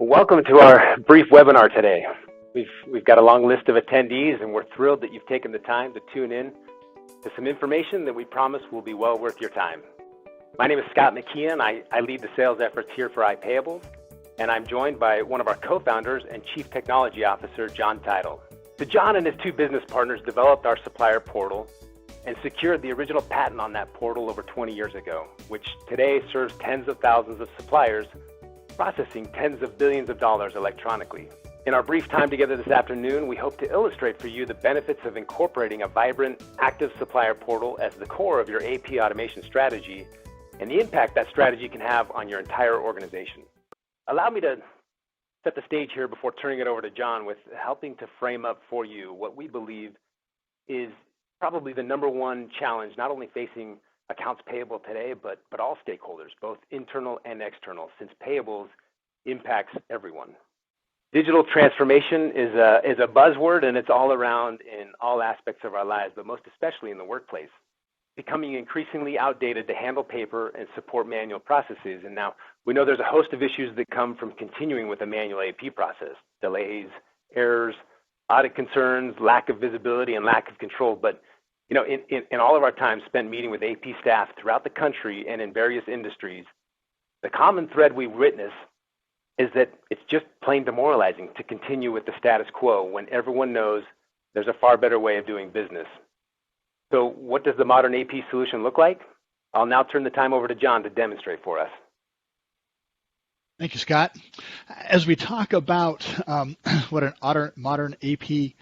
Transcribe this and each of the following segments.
Welcome to our brief webinar today. We've got a long list of attendees, and we're thrilled that you've taken the time to tune in to some information that we promise will be well worth your time. My name is Scott McKeon. I lead the sales efforts here for iPayables, and I'm joined by one of our co-founders and Chief Technology Officer, John Tidal. So John and his two business partners developed our Supplier Portal and secured the original patent on that portal over 20 years ago, which today serves tens of thousands of suppliers, processing tens of billions of dollars electronically. In our brief time together this afternoon, we hope to illustrate for you the benefits of incorporating a vibrant, active supplier portal as the core of your AP automation strategy and the impact that strategy can have on your entire organization. Allow me to set the stage here before turning it over to John with helping to frame up for you what we believe is probably the number one challenge, not only facing accounts payable today, but all stakeholders, both internal and external, since payables impacts everyone. Digital transformation is a buzzword, and it's all around in all aspects of our lives, but most especially in the workplace, becoming increasingly outdated to handle paper and support manual processes. And now we know there's a host of issues that come from continuing with a manual AP process: delays, errors, audit concerns, lack of visibility, and lack of control. But you know, in all of our time spent meeting with AP staff throughout the country and in various industries, the common thread we witness is that it's just plain demoralizing to continue with the status quo when everyone knows there's a far better way of doing business. So what does the modern AP solution look like? I'll now turn the time over to John to demonstrate for us. Thank you, Scott. As we talk about what an modern AP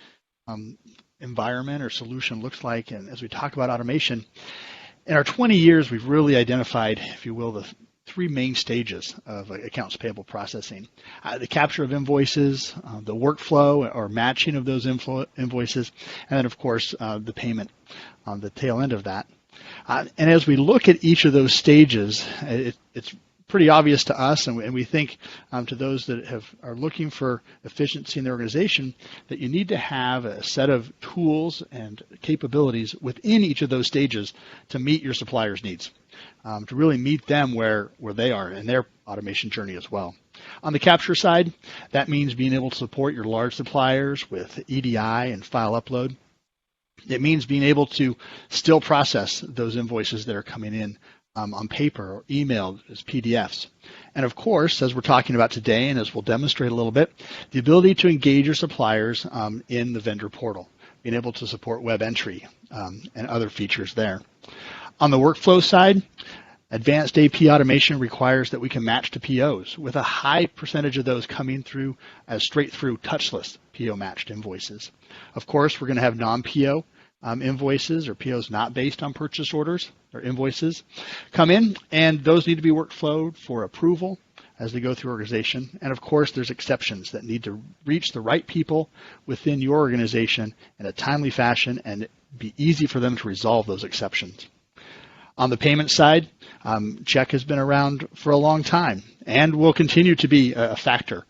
environment or solution looks like, and as we talk about automation, in our 20 years, we've really identified, if you will, the three main stages of accounts payable processing: the capture of invoices, the workflow or matching of those invoices, and then, of course, the payment on the tail end of that. And as we look at each of those stages, it's pretty obvious to us, and we think to those that are looking for efficiency in their organization, that you need to have a set of tools and capabilities within each of those stages to meet your suppliers' needs, to really meet them where they are in their automation journey as well. On the capture side, that means being able to support your large suppliers with EDI and file upload. It means being able to still process those invoices that are coming in on paper or emailed as PDFs. And of course, as we're talking about today, and as we'll demonstrate a little bit, the ability to engage your suppliers in the vendor portal, being able to support web entry and other features there. On the workflow side, advanced AP automation requires that we can match to POs, with a high percentage of those coming through as straight-through touchless PO-matched invoices. Of course, we're going to have non-PO invoices or POs not based on purchase orders or invoices come in, and those need to be workflowed for approval as they go through organization. And of course, there's exceptions that need to reach the right people within your organization in a timely fashion and be easy for them to resolve those exceptions. On the payment side, check has been around for a long time and will continue to be a factor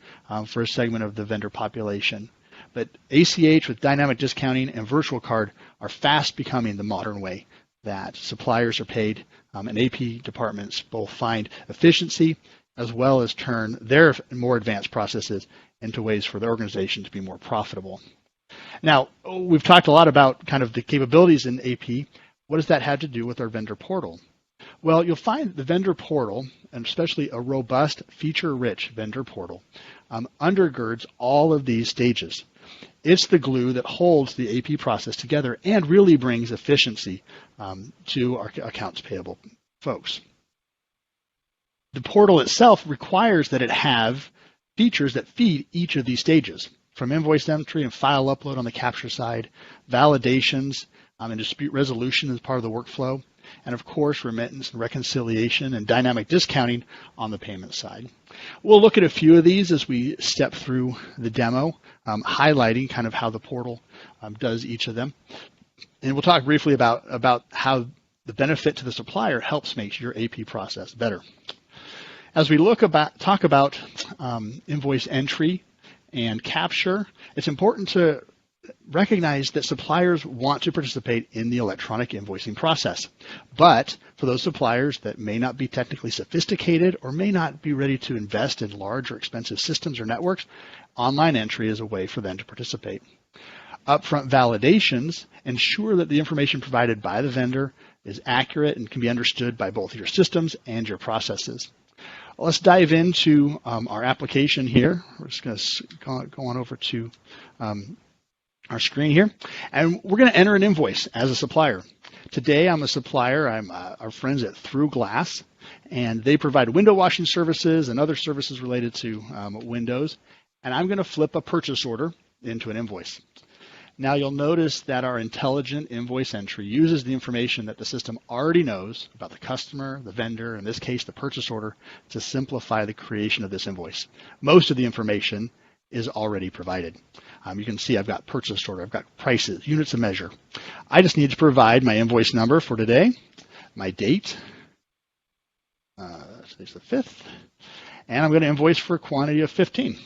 for a segment of the vendor population. But ACH with dynamic discounting and virtual card are fast becoming the modern way that suppliers are paid, and AP departments both find efficiency as well as turn their more advanced processes into ways for their organization to be more profitable. Now, we've talked a lot about kind of the capabilities in AP. What does that have to do with our vendor portal? Well, you'll find the vendor portal, and especially a robust, feature-rich vendor portal, undergirds all of these stages. It's the glue that holds the AP process together and really brings efficiency to our accounts payable folks. The portal itself requires that it have features that feed each of these stages, from invoice entry and file upload on the capture side, validations and dispute resolution as part of the workflow, and of course remittance and reconciliation and dynamic discounting on the payment side. We'll look at a few of these as we step through the demo, highlighting kind of how the portal does each of them. And we'll talk briefly about how the benefit to the supplier helps make your AP process better. As we talk about invoice entry and capture, it's important to recognize that suppliers want to participate in the electronic invoicing process. But for those suppliers that may not be technically sophisticated or may not be ready to invest in large or expensive systems or networks, online entry is a way for them to participate. Upfront validations ensure that the information provided by the vendor is accurate and can be understood by both your systems and your processes. Let's dive into our application here. We're just going to go on over to our screen here, and we're going to enter an invoice as a supplier. Today I'm a supplier. I'm our friends at Through Glass, and they provide window washing services and other services related to windows, and I'm going to flip a purchase order into an invoice. Now you'll notice that our intelligent invoice entry uses the information that the system already knows about the customer, the vendor, in this case the purchase order, to simplify the creation of this invoice. Most of the information is already provided. You can see I've got purchase order, I've got prices, units of measure. I just need to provide my invoice number for today, my date, today's the 5th, and I'm going to invoice for a quantity of 15.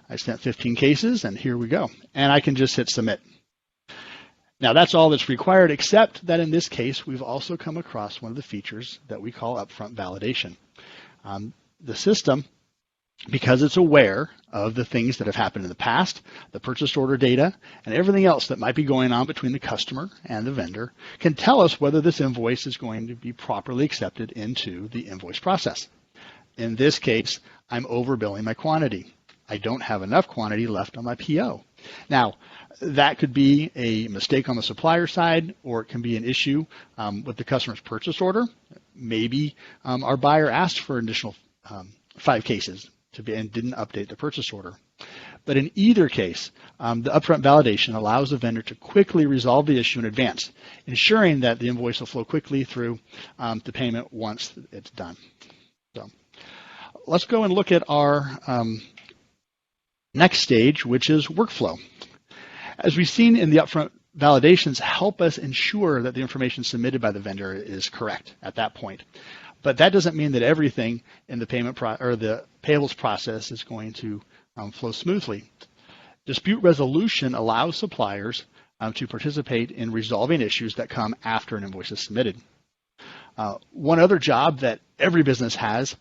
I sent 15 cases, and here we go. And I can just hit submit. Now that's all that's required, except that in this case, we've also come across one of the features that we call upfront validation. The system, because it's aware of the things that have happened in the past, the purchase order data, and everything else that might be going on between the customer and the vendor, can tell us whether this invoice is going to be properly accepted into the invoice process. In this case, I'm overbilling my quantity. I don't have enough quantity left on my PO. Now, that could be a mistake on the supplier side, or it can be an issue with the customer's purchase order. Maybe our buyer asked for an additional 5 cases and didn't update the purchase order. But in either case, the upfront validation allows the vendor to quickly resolve the issue in advance, ensuring that the invoice will flow quickly through to payment once it's done. So let's go and look at our next stage, which is workflow. As we've seen in the upfront validations, help us ensure that the information submitted by the vendor is correct at that point. But that doesn't mean that everything in the payment or the payables process is going to flow smoothly. Dispute resolution allows suppliers to participate in resolving issues that come after an invoice is submitted. One other job that every business has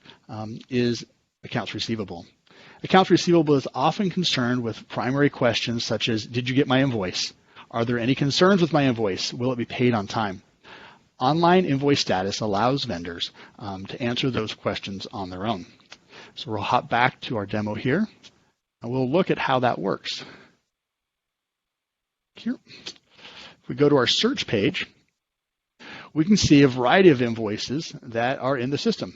is accounts receivable. Accounts receivable is often concerned with primary questions such as, did you get my invoice? Are there any concerns with my invoice? Will it be paid on time? Online invoice status allows vendors to answer those questions on their own. So we'll hop back to our demo here, and we'll look at how that works. Here, if we go to our search page, we can see a variety of invoices that are in the system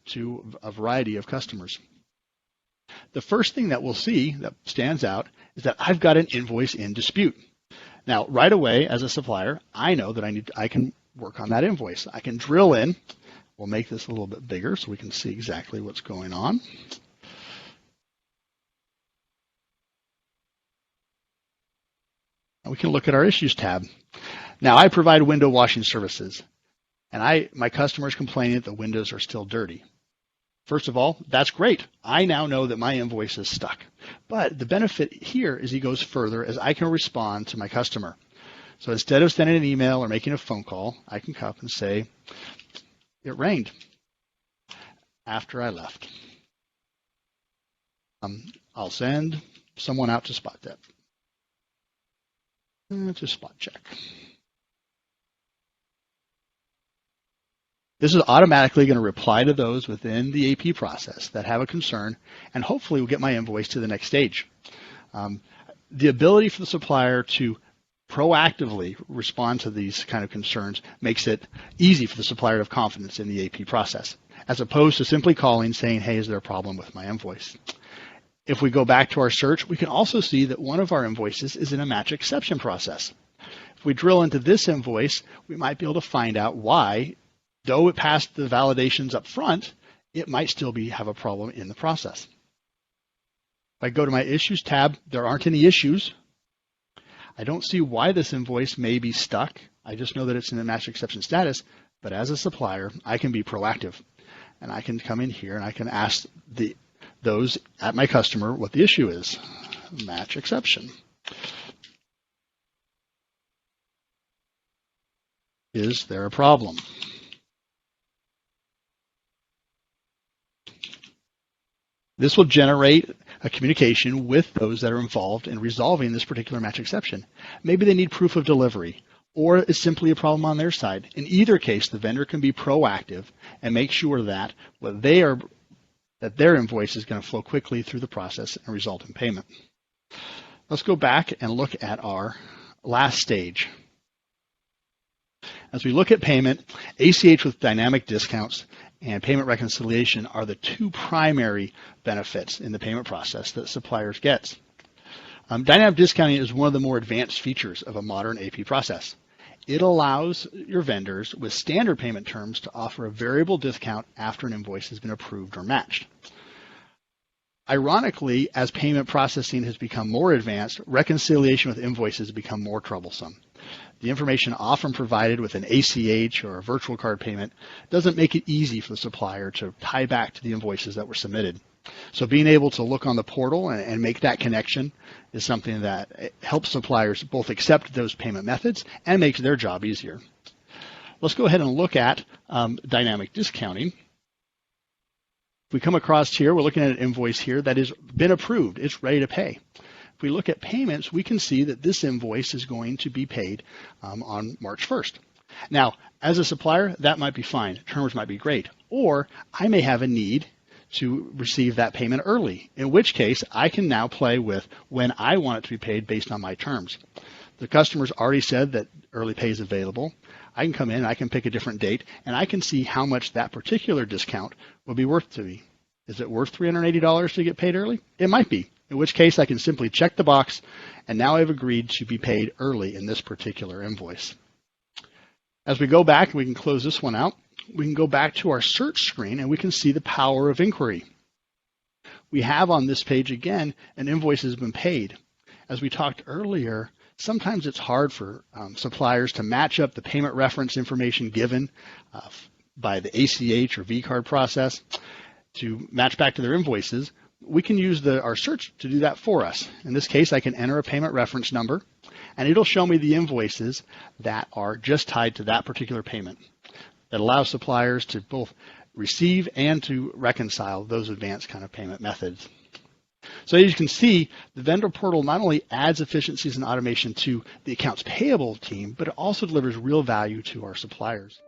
to a variety of customers. The first thing that we'll see that stands out is that I've got an invoice in dispute. Now, right away, as a supplier, I know that I can work on that invoice. I can drill in. We'll make this a little bit bigger so we can see exactly what's going on. And we can look at our Issues tab. Now, I provide window washing services, and my customer is complaining that the windows are still dirty. First of all, that's great. I now know that my invoice is stuck. But the benefit here is he goes further, as I can respond to my customer. So instead of sending an email or making a phone call, I can come up and say, it rained after I left. I'll send someone out to spot that. To spot check. This is automatically going to reply to those within the AP process that have a concern, and hopefully we'll get my invoice to the next stage. The ability for the supplier to proactively respond to these kind of concerns makes it easy for the supplier to have confidence in the AP process, as opposed to simply calling saying, hey, is there a problem with my invoice? If we go back to our search, we can also see that one of our invoices is in a match exception process. If we drill into this invoice, we might be able to find out why, though it passed the validations up front, it might still have a problem in the process. If I go to my Issues tab, there aren't any issues. I don't see why this invoice may be stuck. I just know that it's in a match exception status, but as a supplier, I can be proactive. And I can come in here and I can ask those at my customer what the issue is. Match exception. Is there a problem? This will generate a communication with those that are involved in resolving this particular match exception. Maybe they need proof of delivery, or it's simply a problem on their side. In either case, the vendor can be proactive and make sure that their invoice is going to flow quickly through the process and result in payment. Let's go back and look at our last stage. As we look at payment, ACH with dynamic discounts and payment reconciliation are the two primary benefits in the payment process that suppliers get. Dynamic discounting is one of the more advanced features of a modern AP process. It allows your vendors with standard payment terms to offer a variable discount after an invoice has been approved or matched. Ironically, as payment processing has become more advanced, reconciliation with invoices has become more troublesome. The information often provided with an ACH or a virtual card payment doesn't make it easy for the supplier to tie back to the invoices that were submitted. So being able to look on the portal and make that connection is something that helps suppliers both accept those payment methods and makes their job easier. Let's go ahead and look at dynamic discounting. If we come across here, we're looking at an invoice here that has been approved. It's ready to pay. If we look at payments, we can see that this invoice is going to be paid on March 1st. Now, as a supplier, that might be fine. Terms might be great. Or I may have a need to receive that payment early, in which case I can now play with when I want it to be paid based on my terms. The customer's already said that early pay is available. I can come in, I can pick a different date, and I can see how much that particular discount will be worth to me. Is it worth $380 to get paid early? It might be, in which case I can simply check the box, and now I've agreed to be paid early in this particular invoice. As we go back, we can close this one out. We can go back to our search screen, and we can see the power of inquiry. We have on this page, again, an invoice has been paid. As we talked earlier, sometimes it's hard for suppliers to match up the payment reference information given by the ACH or V-card process to match back to their invoices. We can use our search to do that for us. In this case, I can enter a payment reference number, and it'll show me the invoices that are just tied to that particular payment. That allows suppliers to both receive and to reconcile those advanced kind of payment methods. So as you can see, the vendor portal not only adds efficiencies and automation to the accounts payable team, but it also delivers real value to our suppliers.